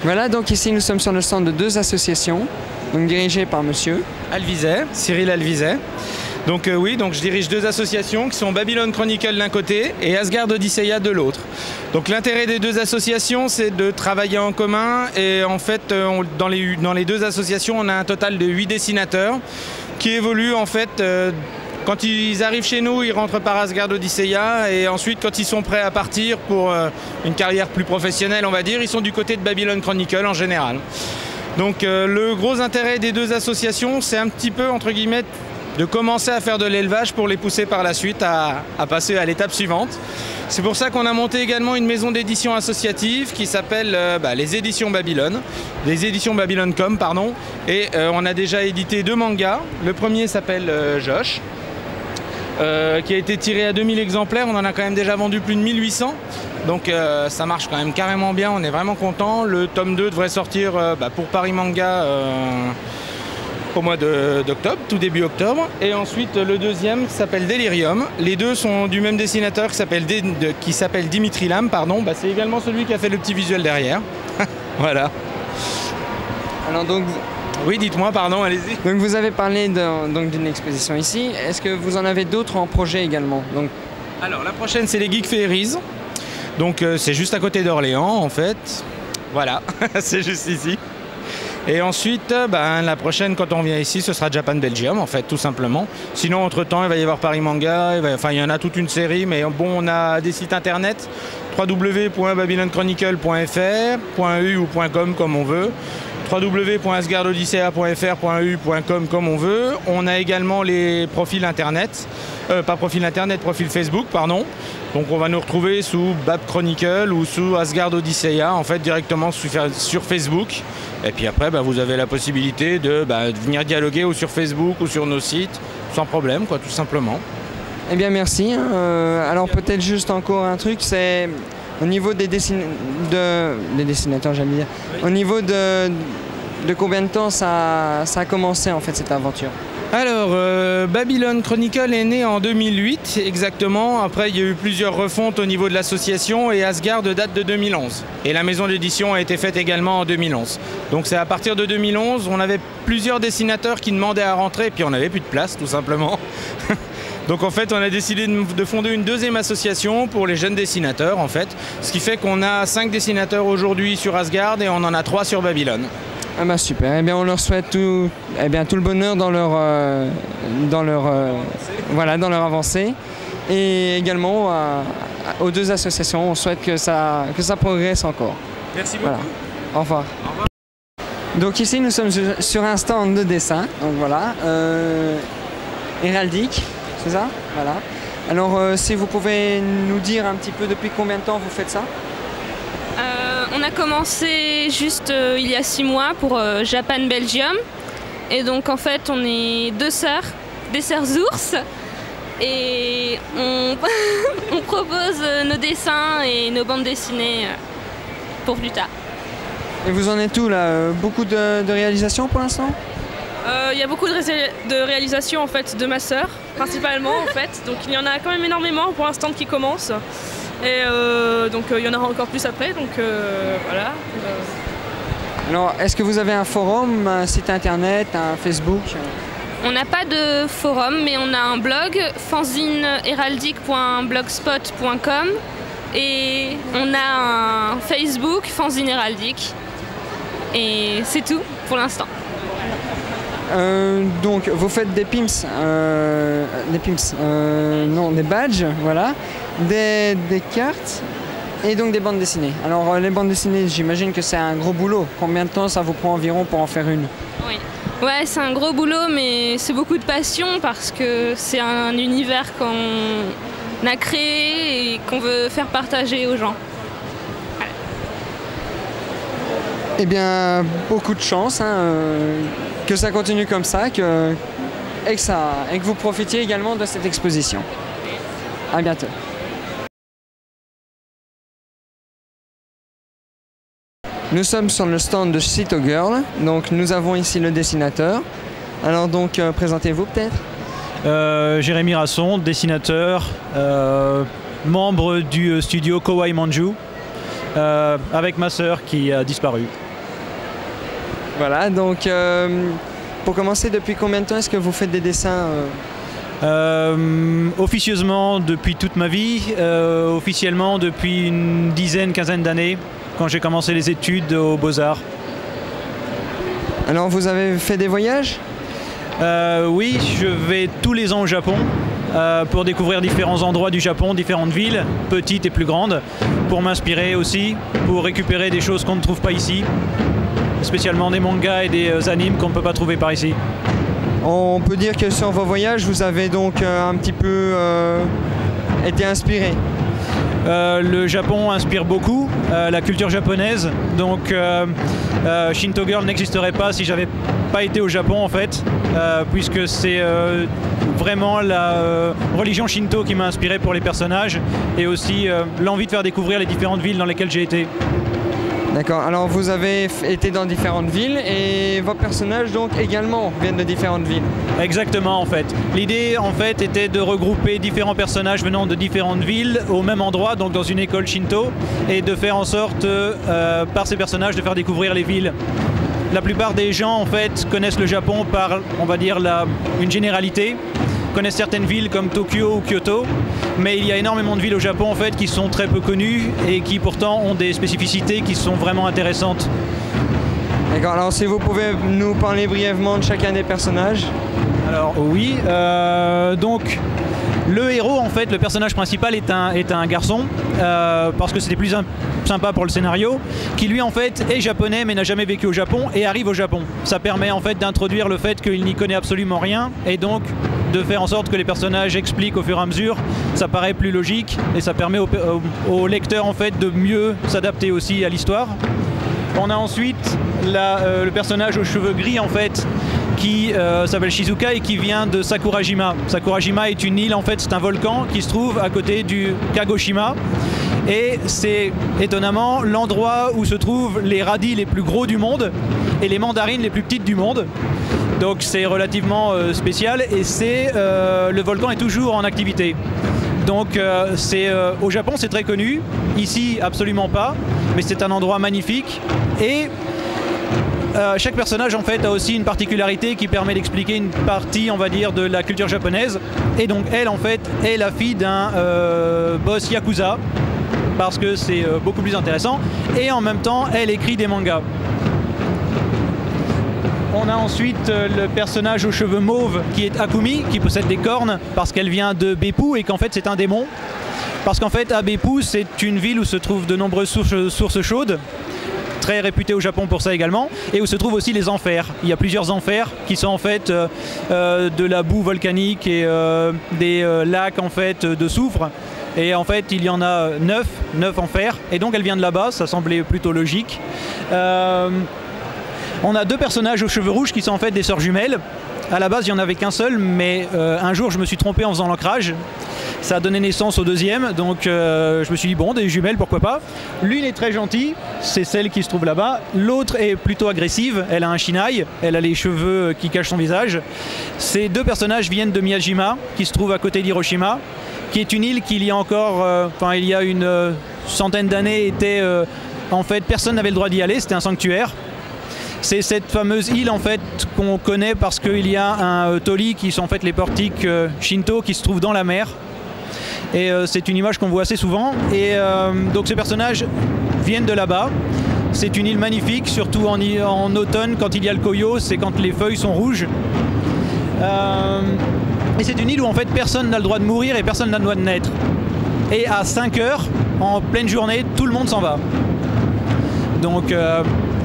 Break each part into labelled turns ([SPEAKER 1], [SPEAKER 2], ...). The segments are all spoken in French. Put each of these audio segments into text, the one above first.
[SPEAKER 1] Voilà, donc ici nous sommes sur le stand de deux associations, donc dirigées par monsieur
[SPEAKER 2] Alvizet, Cyril Alvizet. Donc oui, donc je dirige deux associations qui sont Babylon Chronicle d'un côté et Asgard Odyssea de l'autre. Donc l'intérêt des deux associations, c'est de travailler en commun et en fait dans les deux associations, on a un total de 8 dessinateurs qui évoluent en fait. Quand ils arrivent chez nous, ils rentrent par Asgard Odyssea et ensuite quand ils sont prêts à partir pour une carrière plus professionnelle, on va dire, ils sont du côté de Babylon Chronicle en général. Donc le gros intérêt des deux associations, c'est un petit peu entre guillemets de commencer à faire de l'élevage pour les pousser par la suite à passer à l'étape suivante. C'est pour ça qu'on a monté également une maison d'édition associative qui s'appelle les Éditions Babylone, les Éditions Babylon.com, pardon. Et on a déjà édité 2 mangas. Le premier s'appelle Josh, qui a été tiré à 2000 exemplaires. On en a quand même déjà vendu plus de 1800. Donc ça marche quand même carrément bien, on est vraiment content. Le tome 2 devrait sortir pour Paris Manga au mois d'octobre, tout début octobre. Et ensuite le deuxième s'appelle Delirium. Les deux sont du même dessinateur qui s'appelle Dimitri Lam, pardon. C'est également celui qui a fait le petit visuel derrière. Voilà.
[SPEAKER 1] Alors donc...
[SPEAKER 2] Oui, dites-moi, pardon, allez-y.
[SPEAKER 1] Donc vous avez parlé d'une exposition ici. Est-ce que vous en avez d'autres en projet également?
[SPEAKER 2] Alors la prochaine, c'est les Geek Fairies. Donc c'est juste à côté d'Orléans en fait. Voilà, c'est juste ici. Et ensuite, la prochaine, quand on vient ici, ce sera Japan Belgium, en fait, tout simplement. Sinon, entre-temps, il va y avoir Paris Manga, il y en a toute une série, mais bon, on a des sites internet, www.babylonchronicle.fr, .eu ou .com comme on veut, www.asgardodyssea.fr.eu.com comme on veut. On a également les profils internet, profil Facebook, pardon. Donc on va nous retrouver sous Bab Chronicle ou sous Asgard Odyssea, en fait directement sur Facebook. Et puis après, vous avez la possibilité de venir dialoguer ou sur Facebook ou sur nos sites, sans problème, quoi, tout simplement.
[SPEAKER 1] Eh bien merci. Alors peut-être juste encore un truc, c'est au niveau des dessinateurs, j'allais dire. Oui. Au niveau de combien de temps ça a commencé en fait cette aventure?
[SPEAKER 2] Alors, Babylon Chronicle est né en 2008 exactement. Après, il y a eu plusieurs refontes au niveau de l'association et Asgard date de 2011. Et la maison d'édition a été faite également en 2011. Donc c'est à partir de 2011, on avait plusieurs dessinateurs qui demandaient à rentrer et puis on n'avait plus de place tout simplement. Donc en fait, on a décidé de fonder une deuxième association pour les jeunes dessinateurs en fait. Ce qui fait qu'on a 5 dessinateurs aujourd'hui sur Asgard et on en a 3 sur Babylone.
[SPEAKER 1] Ah bah super, eh bien on leur souhaite tout le bonheur dans leur avancée et également aux deux associations, on souhaite que ça progresse encore.
[SPEAKER 2] Merci beaucoup.
[SPEAKER 1] Voilà. Au revoir.
[SPEAKER 2] Au revoir.
[SPEAKER 1] Donc ici nous sommes sur un stand de dessin, donc voilà, héraldique, c'est ça? Voilà. Alors si vous pouvez nous dire un petit peu depuis combien de temps vous faites ça?
[SPEAKER 3] On a commencé juste il y a 6 mois pour Japan Belgium. Et donc en fait on est 2 sœurs, des sœurs ours. Et on, on propose nos dessins et nos bandes dessinées pour plus tard.
[SPEAKER 1] Et vous en êtes où là? Beaucoup de réalisations pour l'instant?
[SPEAKER 3] Il y a beaucoup de réalisations en fait de ma sœur, principalement en fait. Donc il y en a quand même énormément pour l'instant qui commence. Et donc il y en aura encore plus après, donc voilà.
[SPEAKER 1] Alors, est-ce que vous avez un forum, un site internet, un Facebook?
[SPEAKER 3] On n'a pas de forum, mais on a un blog, fanzineheraldique.blogspot.com, et on a un Facebook, Fanzine Héraldique, et c'est tout pour l'instant.
[SPEAKER 1] Donc vous faites des pimps, des badges, voilà, des cartes et donc des bandes dessinées. Alors les bandes dessinées, j'imagine que c'est un gros boulot. Combien de temps ça vous prend environ pour en faire une?
[SPEAKER 3] Oui, ouais, c'est un gros boulot, mais c'est beaucoup de passion parce que c'est un univers qu'on a créé et qu'on veut faire partager aux gens. Voilà.
[SPEAKER 1] Eh bien, beaucoup de chance. Que ça continue comme ça, et que vous profitiez également de cette exposition. À bientôt. Nous sommes sur le stand de Cito Girl, donc nous avons ici le dessinateur. Alors donc, présentez-vous peut-être.
[SPEAKER 4] Jérémy Rasson, dessinateur, membre du studio Kawaii Manju, avec ma sœur qui a disparu.
[SPEAKER 1] Voilà, donc pour commencer, depuis combien de temps est-ce que vous faites des dessins
[SPEAKER 4] Officieusement depuis toute ma vie, officiellement depuis une quinzaine d'années, quand j'ai commencé les études aux Beaux-Arts.
[SPEAKER 1] Alors vous avez fait des voyages?
[SPEAKER 4] Oui, je vais tous les ans au Japon pour découvrir différents endroits du Japon, différentes villes, petites et plus grandes, pour m'inspirer aussi, pour récupérer des choses qu'on ne trouve pas ici, spécialement des mangas et des animes qu'on ne peut pas trouver par ici.
[SPEAKER 1] On peut dire que sur vos voyages, vous avez donc un petit peu été inspiré.
[SPEAKER 4] Le Japon inspire beaucoup la culture japonaise, donc Shinto Girl n'existerait pas si j'avais pas été au Japon en fait, puisque c'est vraiment la religion Shinto qui m'a inspiré pour les personnages et aussi l'envie de faire découvrir les différentes villes dans lesquelles j'ai été.
[SPEAKER 1] D'accord, alors vous avez été dans différentes villes et vos personnages donc également viennent de différentes villes.
[SPEAKER 4] Exactement en fait. L'idée en fait était de regrouper différents personnages venant de différentes villes au même endroit, donc dans une école Shinto, et de faire en sorte par ces personnages de faire découvrir les villes. La plupart des gens en fait connaissent le Japon par, on va dire, une généralité, connaissent certaines villes comme Tokyo ou Kyoto, mais il y a énormément de villes au Japon en fait qui sont très peu connues et qui pourtant ont des spécificités qui sont vraiment intéressantes.
[SPEAKER 1] D'accord, alors si vous pouvez nous parler brièvement de chacun des personnages.
[SPEAKER 4] Alors oui, donc le héros en fait, le personnage principal est un garçon, parce que c'était plus sympa pour le scénario, qui lui en fait est japonais mais n'a jamais vécu au Japon et arrive au Japon. Ça permet en fait d'introduire le fait qu'il n'y connaît absolument rien et donc de faire en sorte que les personnages expliquent au fur et à mesure. Ça paraît plus logique et ça permet au lecteur en fait de mieux s'adapter aussi à l'histoire. On a ensuite le personnage aux cheveux gris en fait qui s'appelle Shizuka et qui vient de Sakurajima. Sakurajima est une île en fait, c'est un volcan qui se trouve à côté du Kagoshima et c'est étonnamment l'endroit où se trouvent les radis les plus gros du monde et les mandarines les plus petites du monde. Donc c'est relativement spécial et le volcan est toujours en activité. Donc au Japon c'est très connu, ici absolument pas, mais c'est un endroit magnifique et chaque personnage en fait a aussi une particularité qui permet d'expliquer une partie on va dire de la culture japonaise et donc elle en fait est la fille d'un boss yakuza parce que c'est beaucoup plus intéressant et en même temps elle écrit des mangas. On a ensuite le personnage aux cheveux mauves qui est Akumi, qui possède des cornes parce qu'elle vient de Beppu et qu'en fait c'est un démon. Parce qu'en fait à Beppu c'est une ville où se trouvent de nombreuses sources chaudes, très réputée au Japon pour ça également, et où se trouvent aussi les enfers. Il y a plusieurs enfers qui sont en fait de la boue volcanique et des lacs en fait de soufre. Et en fait il y en a 9 enfers et donc elle vient de là-bas, ça semblait plutôt logique. On a deux personnages aux cheveux rouges qui sont en fait des sœurs jumelles. À la base, il n'y en avait qu'un seul, mais un jour, je me suis trompé en faisant l'ancrage. Ça a donné naissance au deuxième, donc je me suis dit, bon, des jumelles, pourquoi pas. L'une est très gentille, c'est celle qui se trouve là-bas. L'autre est plutôt agressive, elle a un shinai, elle a les cheveux qui cachent son visage. Ces deux personnages viennent de Miyajima, qui se trouve à côté d'Hiroshima, qui est une île qui, il y a encore, il y a une centaine d'années, était... en fait, personne n'avait le droit d'y aller, c'était un sanctuaire. C'est cette fameuse île en fait qu'on connaît parce qu'il y a un toli qui sont en fait les portiques Shinto qui se trouvent dans la mer. Et c'est une image qu'on voit assez souvent. Et donc ces personnages viennent de là-bas. C'est une île magnifique, surtout en automne quand il y a le koyo, c'est quand les feuilles sont rouges. Et c'est une île où en fait personne n'a le droit de mourir et personne n'a le droit de naître. Et à 5 heures, en pleine journée, tout le monde s'en va. Donc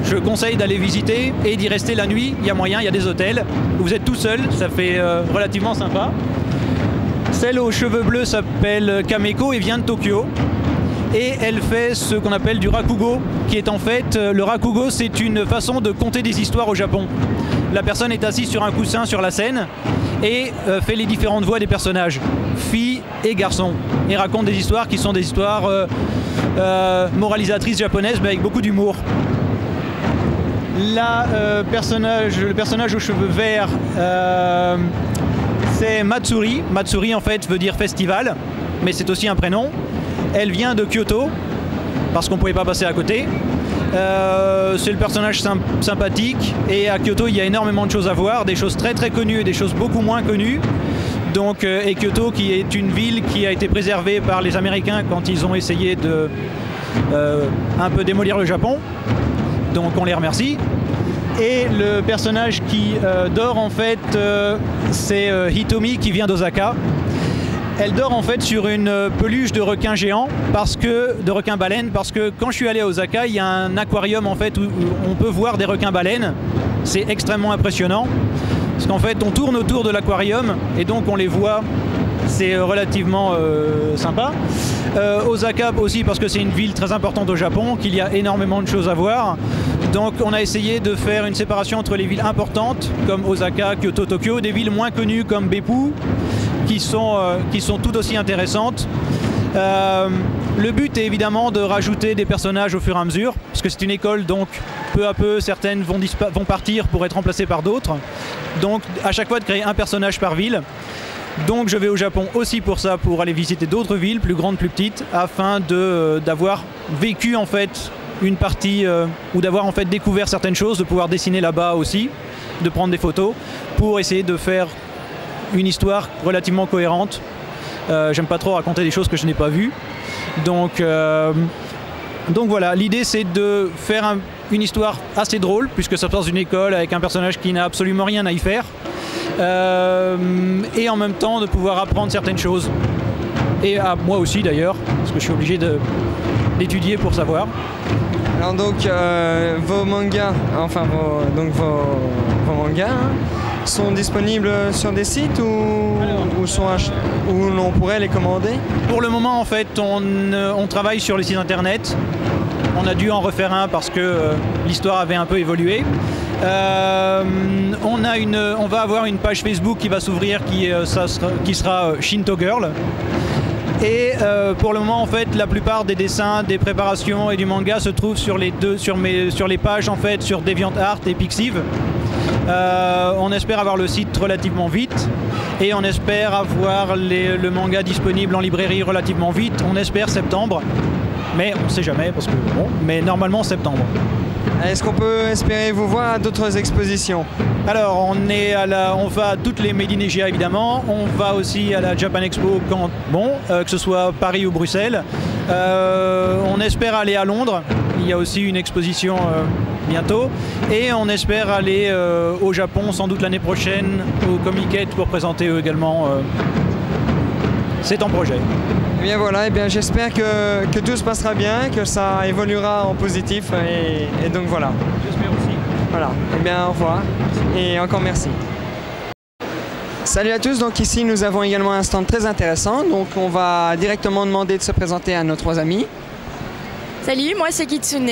[SPEAKER 4] je conseille d'aller visiter et d'y rester la nuit. Il y a moyen, il y a des hôtels où vous êtes tout seul, ça fait relativement sympa. Celle aux cheveux bleus s'appelle Kameko et vient de Tokyo. Et elle fait ce qu'on appelle du rakugo, qui est en fait, le rakugo c'est une façon de conter des histoires au Japon. La personne est assise sur un coussin sur la scène et fait les différentes voix des personnages, filles et garçons, et raconte des histoires qui sont des histoires moralisatrices japonaises mais avec beaucoup d'humour. Le personnage aux cheveux verts, c'est Matsuri. Matsuri en fait veut dire festival, mais c'est aussi un prénom. Elle vient de Kyoto, parce qu'on ne pouvait pas passer à côté. C'est le personnage sympathique, et à Kyoto il y a énormément de choses à voir, des choses très très connues et des choses beaucoup moins connues. Donc, et Kyoto qui est une ville qui a été préservée par les Américains quand ils ont essayé de un peu démolir le Japon. Donc on les remercie. Et le personnage qui dort en fait, c'est Hitomi qui vient d'Osaka. Elle dort en fait sur une peluche de requin géant, de requin baleine, parce que quand je suis allé à Osaka, il y a un aquarium en fait où on peut voir des requins baleines. C'est extrêmement impressionnant, parce qu'en fait on tourne autour de l'aquarium et donc on les voit. C'est relativement sympa. Osaka aussi parce que c'est une ville très importante au Japon, qu'il y a énormément de choses à voir. Donc on a essayé de faire une séparation entre les villes importantes comme Osaka, Kyoto, Tokyo, des villes moins connues comme Beppu, qui sont tout aussi intéressantes. Le but est évidemment de rajouter des personnages au fur et à mesure, parce que c'est une école, donc peu à peu certaines vont partir pour être remplacées par d'autres. Donc à chaque fois de créer un personnage par ville. Donc je vais au Japon aussi pour ça, pour aller visiter d'autres villes, plus grandes, plus petites, afin d'avoir vécu en fait une partie, ou d'avoir en fait découvert certaines choses, de pouvoir dessiner là-bas aussi, de prendre des photos, pour essayer de faire une histoire relativement cohérente. J'aime pas trop raconter des choses que je n'ai pas vues. Donc voilà, l'idée c'est de faire une histoire assez drôle, puisque ça se passe dans une école avec un personnage qui n'a absolument rien à y faire. Et en même temps de pouvoir apprendre certaines choses, et à moi aussi d'ailleurs, parce que je suis obligé d'étudier pour savoir.
[SPEAKER 1] Alors donc vos mangas, enfin vos mangas sont disponibles sur des sites où l'on pourrait les commander? Pour
[SPEAKER 4] le moment en fait on travaille sur le site internet. On a dû en refaire un parce que l'histoire avait un peu évolué. On va avoir une page Facebook qui va s'ouvrir qui sera Shinto Girl. Et pour le moment en fait la plupart des dessins, des préparations et du manga se trouvent sur les pages en fait sur DeviantArt et Pixiv. On espère avoir le site relativement vite et on espère avoir le manga disponible en librairie relativement vite. On espère septembre, mais on ne sait jamais parce que bon, mais normalement septembre.
[SPEAKER 1] Est-ce qu'on peut espérer vous voir à d'autres expositions?
[SPEAKER 4] Alors on va à toutes les Made in Asia évidemment, on va aussi à la Japan Expo quand que ce soit Paris ou Bruxelles. On espère aller à Londres, il y a aussi une exposition bientôt, et on espère aller au Japon sans doute l'année prochaine au Comiket pour présenter également. C'est en projet.
[SPEAKER 1] Et bien voilà, et bien j'espère que tout se passera bien, que ça évoluera en positif, et donc voilà.
[SPEAKER 4] J'espère aussi.
[SPEAKER 1] Voilà, et bien au revoir, et encore merci. Salut à tous, donc ici nous avons également un stand très intéressant, donc on va directement demander de se présenter à nos trois amis.
[SPEAKER 5] Salut, moi c'est Kitsune,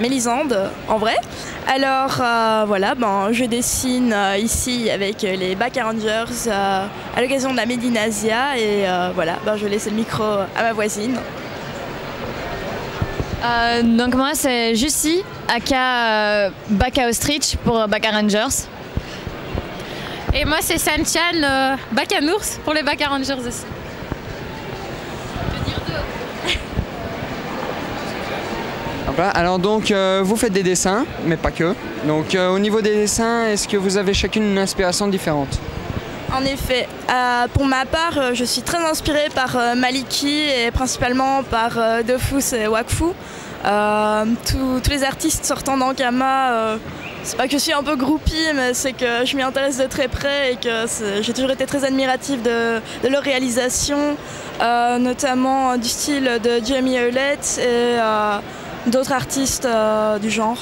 [SPEAKER 5] Mélisande en vrai. Alors voilà, je dessine ici avec les Baka Rangers à l'occasion de la Made in Asia et voilà, je laisse le micro à ma voisine.
[SPEAKER 6] Donc moi c'est Jussi, aka Baka Ostrich pour Baka Rangers.
[SPEAKER 7] Et moi c'est Sanchan, Baka Nours pour les Baka Rangers aussi.
[SPEAKER 1] Voilà, alors donc vous faites des dessins, mais pas que. Donc au niveau des dessins, est-ce que vous avez chacune une inspiration différente?
[SPEAKER 5] En effet, pour ma part, je suis très inspirée par Maliki et principalement par Dofus et Wakfu. Tous les artistes sortant d'Ankama, c'est pas que je suis un peu groupie, mais c'est que je m'y intéresse de très près et que j'ai toujours été très admirative de leur réalisation, notamment du style de Jamie Hewlett et d'autres artistes du genre.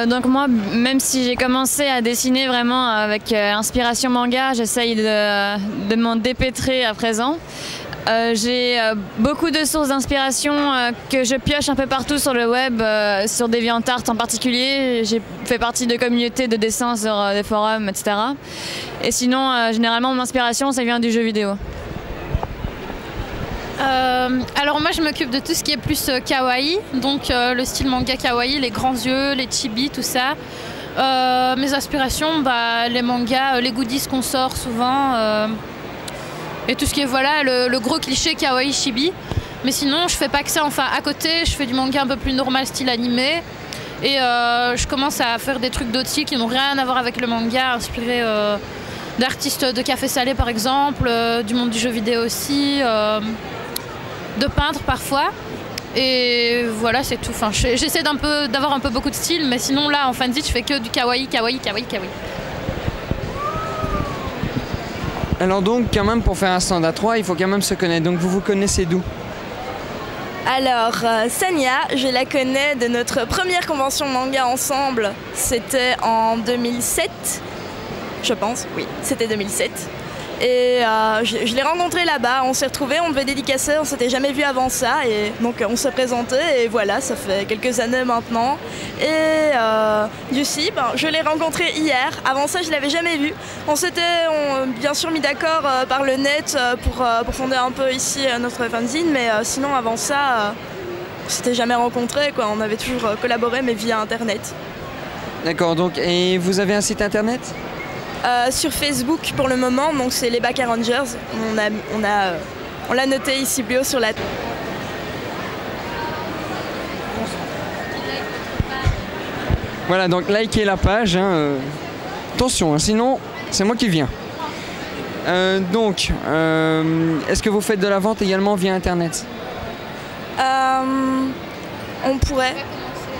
[SPEAKER 6] Donc moi, même si j'ai commencé à dessiner vraiment avec inspiration manga, j'essaye de m'en dépêtrer à présent. J'ai beaucoup de sources d'inspiration que je pioche un peu partout sur le web, sur DeviantArt en particulier. J'ai fait partie de communautés de dessin sur des forums, etc. Et sinon, généralement, mon inspiration, ça vient du jeu vidéo.
[SPEAKER 7] Alors moi je m'occupe de tout ce qui est plus kawaii, donc le style manga kawaii, les grands yeux, les chibi, tout ça. Mes aspirations, bah, les mangas, les goodies qu'on sort souvent, et tout ce qui est voilà, le gros cliché kawaii chibi. Mais sinon, je fais pas que ça. Enfin, à côté, je fais du manga un peu plus normal, style animé. Et je commence à faire des trucs d'OTI qui n'ont rien à voir avec le manga, inspirés d'artistes de café salé par exemple, du monde du jeu vidéo aussi, de peintres parfois. Et voilà, c'est tout. Enfin, j'essaie d'avoir un peu beaucoup de style, mais sinon là, en fanzine, je fais que du kawaii, kawaii, kawaii, kawaii.
[SPEAKER 1] Alors donc, quand même, pour faire un stand à 3, il faut quand même se connaître. Donc vous vous connaissez d'où?
[SPEAKER 5] Alors, Sania, je la connais de notre première convention manga ensemble. C'était en 2007, je pense. Oui, c'était 2007. Et je l'ai rencontrée là-bas, on s'est retrouvés, on devait dédicacer, on s'était jamais vu avant ça. Et donc on s'est présenté et voilà, ça fait quelques années maintenant. Et Lucie, je l'ai rencontrée hier, avant ça je l'avais jamais vue. On s'était bien sûr mis d'accord par le net pour fonder un peu ici notre fanzine, mais sinon avant ça, on s'était jamais rencontrés, quoi. On avait toujours collaboré mais via internet.
[SPEAKER 1] D'accord, donc et vous avez un site internet?
[SPEAKER 5] Sur Facebook pour le moment, donc c'est les Baka Rangers. On l'a noté ici plus haut sur la.
[SPEAKER 1] Voilà, donc likez la page. Hein, attention, hein, sinon c'est moi qui viens. Donc, est-ce que vous faites de la vente également via internet?
[SPEAKER 5] On pourrait.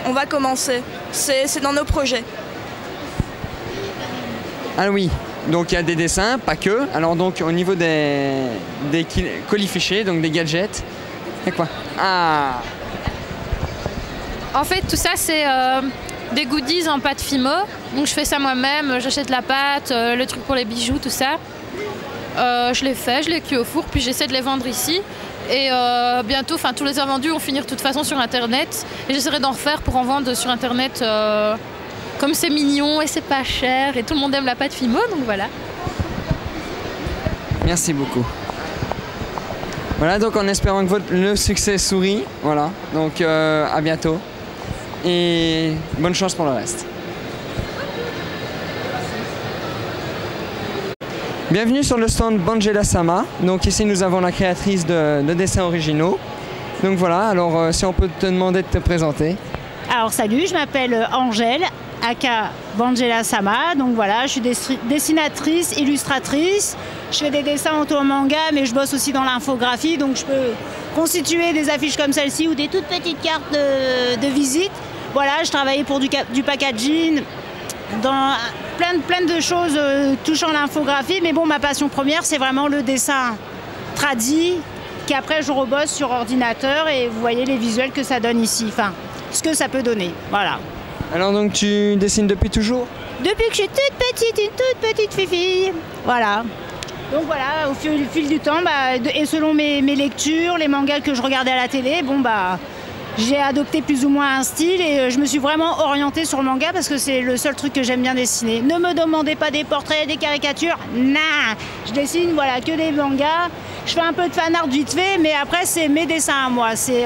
[SPEAKER 5] On va commencer. C'est dans nos projets.
[SPEAKER 1] Ah oui, donc il y a des dessins, pas que. Alors donc au niveau des colis fichés, donc des gadgets, c'est quoi? Ah.
[SPEAKER 7] En fait, tout ça, c'est des goodies en pâte Fimo. Donc je fais ça moi-même, j'achète la pâte, le truc pour les bijoux, tout ça. Je les fais, je les cuis au four, puis j'essaie de les vendre ici. Et bientôt, tous les invendus vont finir de toute façon sur Internet. Et j'essaierai d'en refaire pour en vendre sur Internet. Comme c'est mignon et c'est pas cher et tout le monde aime la pâte Fimo, donc voilà.
[SPEAKER 1] Merci beaucoup. Voilà, donc en espérant que le succès sourit, voilà. Donc à bientôt et bonne chance pour le reste. Bienvenue sur le stand Bangela Sama. Donc ici nous avons la créatrice de dessins originaux. Donc voilà, alors si on peut te demander de te présenter.
[SPEAKER 8] Alors salut, je m'appelle Angèle, aka Bangela Sama. Donc voilà, je suis dessinatrice, illustratrice. Je fais des dessins autour manga, mais je bosse aussi dans l'infographie. Donc je peux constituer des affiches comme celle-ci ou des toutes petites cartes de visite. Voilà, je travaillais pour du packaging, dans plein de choses touchant l'infographie. Mais bon, ma passion première, c'est vraiment le dessin tradi, qu'après je rebosse sur ordinateur et vous voyez les visuels que ça donne ici. Enfin, ce que ça peut donner, voilà.
[SPEAKER 1] Alors donc tu dessines depuis toujours?
[SPEAKER 8] Depuis que je suis une toute petite fille. Voilà. Donc voilà, au fil du temps, et selon mes lectures, les mangas que je regardais à la télé, j'ai adopté plus ou moins un style et je me suis vraiment orientée sur le manga parce que c'est le seul truc que j'aime bien dessiner. Ne me demandez pas des portraits, des caricatures, nah. Je dessine voilà, que des mangas. Je fais un peu de fan art vite fait, mais après c'est mes dessins à moi. C'est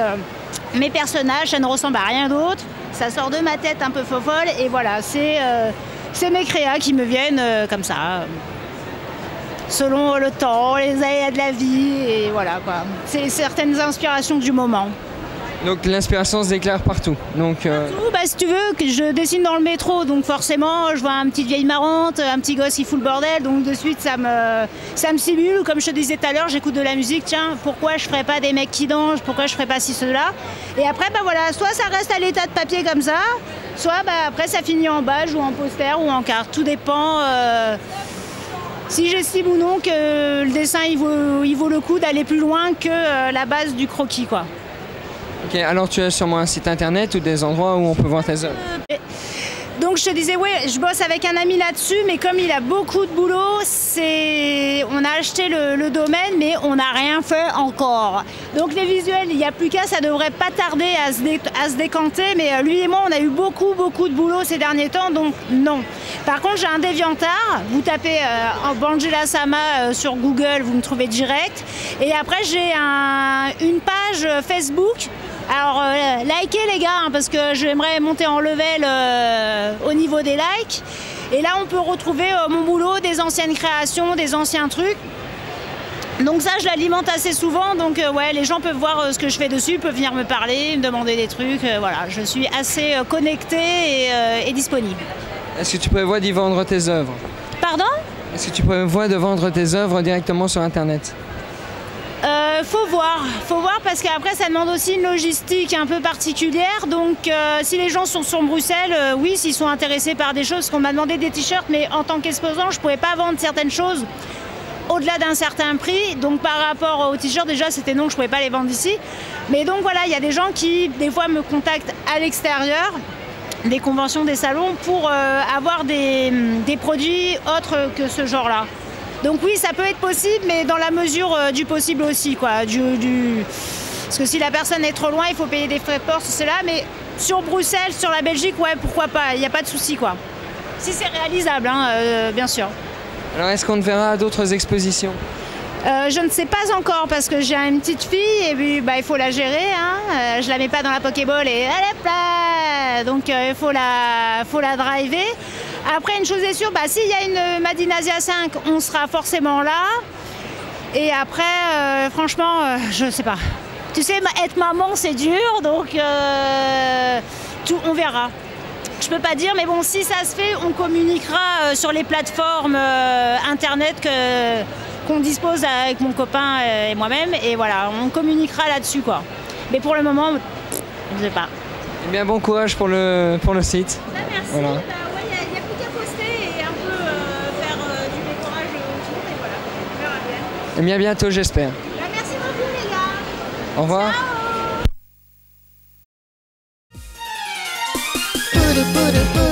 [SPEAKER 8] mes personnages, ça ne ressemble à rien d'autre. Ça sort de ma tête un peu fofolle et voilà, c'est mes créas qui me viennent comme ça. Selon le temps, les aléas de la vie et voilà quoi. C'est certaines inspirations du moment.
[SPEAKER 1] Donc l'inspiration se déclare partout. Donc,
[SPEAKER 8] si tu veux, que je dessine dans le métro, donc forcément je vois un petit vieille marrante, un petit gosse qui fout le bordel, donc de suite ça me stimule. Comme je te disais tout à l'heure, j'écoute de la musique, tiens, pourquoi je ferais pas des mecs qui dansent, pourquoi je ferais pas ci, cela. Et après, voilà, soit ça reste à l'état de papier comme ça, soit après ça finit en badge ou en poster ou en carte, tout dépend. Si j'estime ou non que le dessin il vaut le coup d'aller plus loin que la base du croquis, quoi.
[SPEAKER 1] Ok, alors tu as sûrement un site internet ou des endroits où on peut voir tes œuvres?
[SPEAKER 8] Donc je te disais, oui, je bosse avec un ami là-dessus, mais comme il a beaucoup de boulot, on a acheté le domaine, mais on n'a rien fait encore. Donc les visuels, il n'y a plus qu'à, ça devrait pas tarder à se décanter, mais lui et moi, on a eu beaucoup de boulot ces derniers temps, donc non. Par contre, j'ai un DeviantArt, vous tapez Bangela Sama sur Google, vous me trouvez direct. Et après, j'ai une page Facebook Alors, likez les gars, hein, parce que j'aimerais monter en level au niveau des likes. Et là, on peut retrouver mon boulot, des anciennes créations, des anciens trucs. Donc ça, je l'alimente assez souvent. Donc ouais, les gens peuvent voir ce que je fais dessus, peuvent venir me parler, me demander des trucs. Voilà, je suis assez connectée et disponible.
[SPEAKER 1] Est-ce que tu prévois d'y vendre tes œuvres?
[SPEAKER 8] Pardon?
[SPEAKER 1] Est-ce que tu prévois de vendre tes œuvres directement sur Internet?
[SPEAKER 8] Faut voir parce qu'après ça demande aussi une logistique un peu particulière. Donc si les gens sont sur Bruxelles, oui, s'ils sont intéressés par des choses, qu'on m'a demandé des t-shirts, mais en tant qu'exposant, je pouvais pas vendre certaines choses au-delà d'un certain prix. Donc par rapport aux t-shirts, déjà c'était non, je pouvais pas les vendre ici. Mais donc voilà, il y a des gens qui des fois me contactent à l'extérieur, des conventions, des salons, pour avoir des produits autres que ce genre-là. Donc oui, ça peut être possible, mais dans la mesure du possible aussi, quoi. Parce que si la personne est trop loin, il faut payer des frais de port, c'est là. Mais sur Bruxelles, sur la Belgique, ouais, pourquoi pas, il n'y a pas de souci, quoi. Si c'est réalisable, hein, bien sûr.
[SPEAKER 1] Alors est-ce qu'on te verra à d'autres expositions?
[SPEAKER 8] Je ne sais pas encore parce que j'ai une petite fille et puis il faut la gérer. Hein. Je la mets pas dans la Pokéball et hop là. Donc il faut la driver. Après, une chose est sûre, s'il y a une Madinasia 5, on sera forcément là. Et après, franchement, je sais pas. Tu sais, être maman, c'est dur, donc on verra. Je peux pas dire, mais bon, si ça se fait, on communiquera sur les plateformes internet qu'on dispose avec mon copain et moi-même. Et voilà, on communiquera là-dessus, quoi. Mais pour le moment, je sais pas.
[SPEAKER 1] Eh bien, bon courage pour le site.
[SPEAKER 8] Merci.
[SPEAKER 1] Voilà. Et bien à bientôt, j'espère.
[SPEAKER 8] Merci beaucoup les gars.
[SPEAKER 1] Au revoir.
[SPEAKER 8] Ciao.